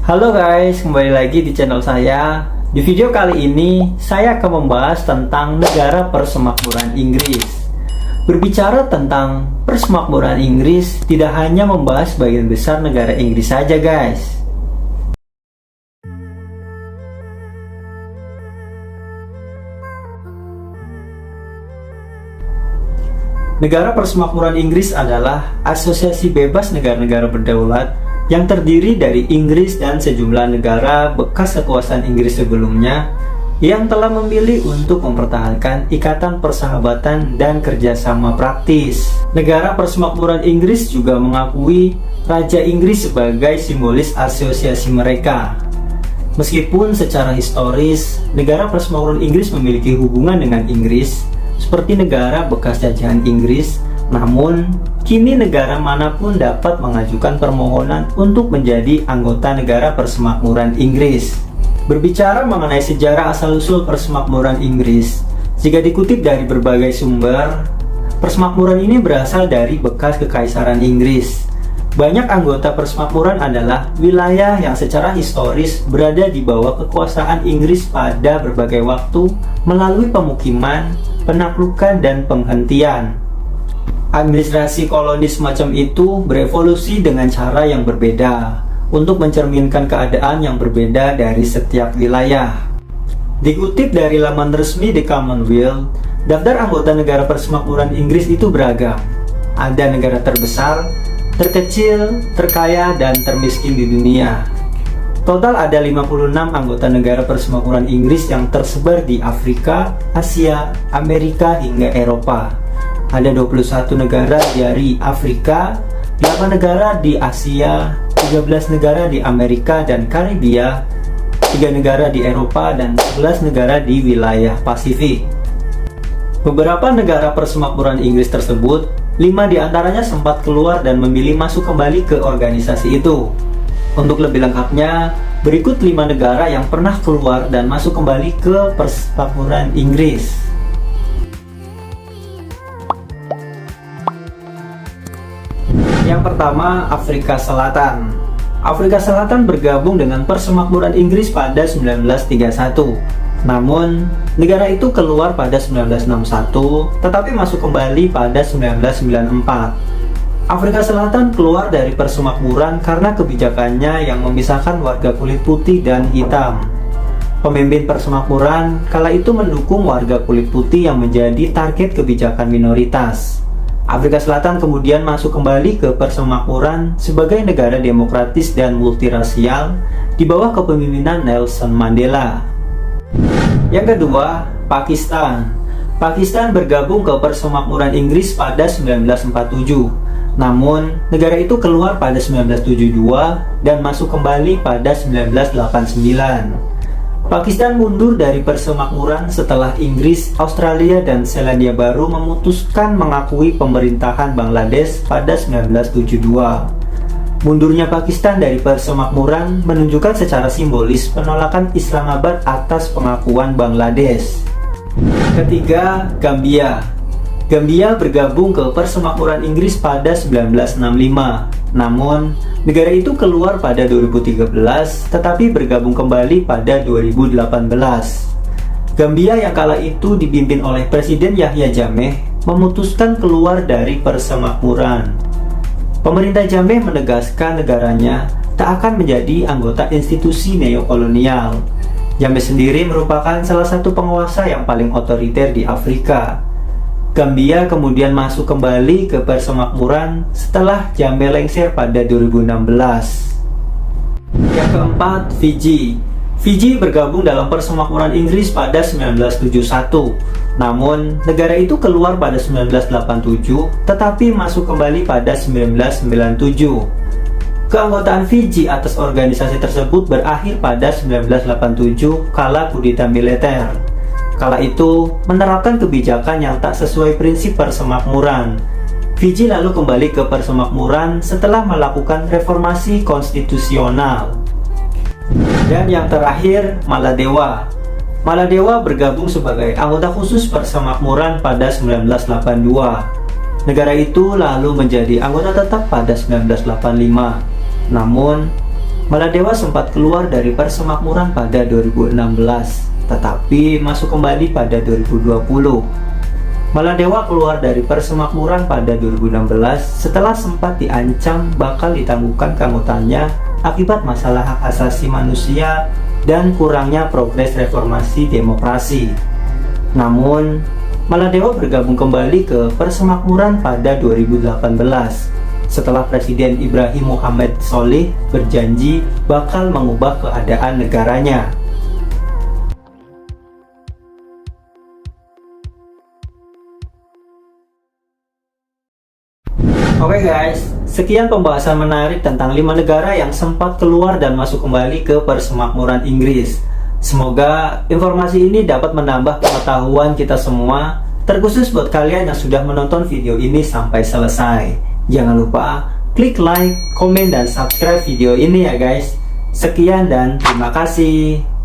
Halo guys, kembali lagi di channel saya. Di video kali ini, saya akan membahas tentang negara persemakmuran Inggris. Berbicara tentang persemakmuran Inggris, tidak hanya membahas bagian besar negara Inggris saja guys. Negara persemakmuran Inggris adalah asosiasi bebas negara-negara berdaulat yang terdiri dari Inggris dan sejumlah negara bekas kekuasaan Inggris sebelumnya yang telah memilih untuk mempertahankan ikatan persahabatan dan kerjasama praktis. Negara persemakmuran Inggris juga mengakui Raja Inggris sebagai simbolis asosiasi mereka. Meskipun secara historis, negara persemakmuran Inggris memiliki hubungan dengan Inggris seperti negara bekas jajahan Inggris, namun kini negara manapun dapat mengajukan permohonan untuk menjadi anggota negara persemakmuran Inggris. Berbicara mengenai sejarah asal-usul persemakmuran Inggris, jika dikutip dari berbagai sumber, persemakmuran ini berasal dari bekas kekaisaran Inggris. Banyak anggota persemakmuran adalah wilayah yang secara historis berada di bawah kekuasaan Inggris pada berbagai waktu melalui pemukiman, penaklukan, dan penghentian. Administrasi koloni semacam itu berevolusi dengan cara yang berbeda untuk mencerminkan keadaan yang berbeda dari setiap wilayah. Dikutip dari laman resmi The Commonwealth, daftar anggota negara persemakmuran Inggris itu beragam. Ada negara terbesar, terkecil, terkaya, dan termiskin di dunia. Total ada 56 anggota negara persemakmuran Inggris yang tersebar di Afrika, Asia, Amerika, hingga Eropa. Ada 21 negara dari Afrika, 8 negara di Asia, 13 negara di Amerika dan Karibia, 3 negara di Eropa, dan 11 negara di wilayah Pasifik. Beberapa negara persemakmuran Inggris tersebut, 5 diantaranya sempat keluar dan memilih masuk kembali ke organisasi itu. Untuk lebih lengkapnya, berikut 5 negara yang pernah keluar dan masuk kembali ke persemakmuran Inggris. Yang pertama, Afrika Selatan. Afrika Selatan bergabung dengan persemakmuran Inggris pada 1931. Namun, negara itu keluar pada 1961, tetapi masuk kembali pada 1994. Afrika Selatan keluar dari persemakmuran karena kebijakannya yang memisahkan warga kulit putih dan hitam. Pemimpin persemakmuran kala itu mendukung warga kulit putih yang menjadi target kebijakan minoritas. Afrika Selatan kemudian masuk kembali ke persemakmuran sebagai negara demokratis dan multirasial di bawah kepemimpinan Nelson Mandela. Yang kedua, Pakistan. Pakistan bergabung ke persemakmuran Inggris pada 1947. Namun, negara itu keluar pada 1972 dan masuk kembali pada 1989. Pakistan mundur dari persemakmuran setelah Inggris, Australia, dan Selandia Baru memutuskan mengakui pemerintahan Bangladesh pada 1972. Mundurnya Pakistan dari persemakmuran menunjukkan secara simbolis penolakan Islamabad atas pengakuan Bangladesh. Ketiga, Gambia. Gambia bergabung ke persemakmuran Inggris pada 1965. Namun, negara itu keluar pada 2013, tetapi bergabung kembali pada 2018. Gambia yang kala itu dipimpin oleh Presiden Yahya Jammeh memutuskan keluar dari persemakmuran. Pemerintah Jammeh menegaskan negaranya tak akan menjadi anggota institusi neokolonial. Jammeh sendiri merupakan salah satu penguasa yang paling otoriter di Afrika. Gambia kemudian masuk kembali ke persemakmuran setelah Jammeh lengser pada 2016. Yang keempat, Fiji. Fiji bergabung dalam persemakmuran Inggris pada 1971. Namun, negara itu keluar pada 1987, tetapi masuk kembali pada 1997. Keanggotaan Fiji atas organisasi tersebut berakhir pada 1987 kala kudeta militer. Kala itu menerapkan kebijakan yang tak sesuai prinsip persemakmuran. Fiji lalu kembali ke persemakmuran setelah melakukan reformasi konstitusional. Dan yang terakhir, Maladewa. Maladewa bergabung sebagai anggota khusus persemakmuran pada 1982. Negara itu lalu menjadi anggota tetap pada 1985. Namun, Maladewa sempat keluar dari persemakmuran pada 2016, tetapi masuk kembali pada 2020. Maladewa keluar dari persemakmuran pada 2016 setelah sempat diancam bakal ditangguhkan keanggotaannya akibat masalah hak asasi manusia dan kurangnya progres reformasi demokrasi. Namun, Maladewa bergabung kembali ke persemakmuran pada 2018 setelah Presiden Ibrahim Muhammad Sholih berjanji bakal mengubah keadaan negaranya. Oke guys, sekian pembahasan menarik tentang 5 negara yang sempat keluar dan masuk kembali ke persemakmuran Inggris. Semoga informasi ini dapat menambah pengetahuan kita semua, terkhusus buat kalian yang sudah menonton video ini sampai selesai. Jangan lupa klik like, komen, dan subscribe video ini ya guys. Sekian dan terima kasih.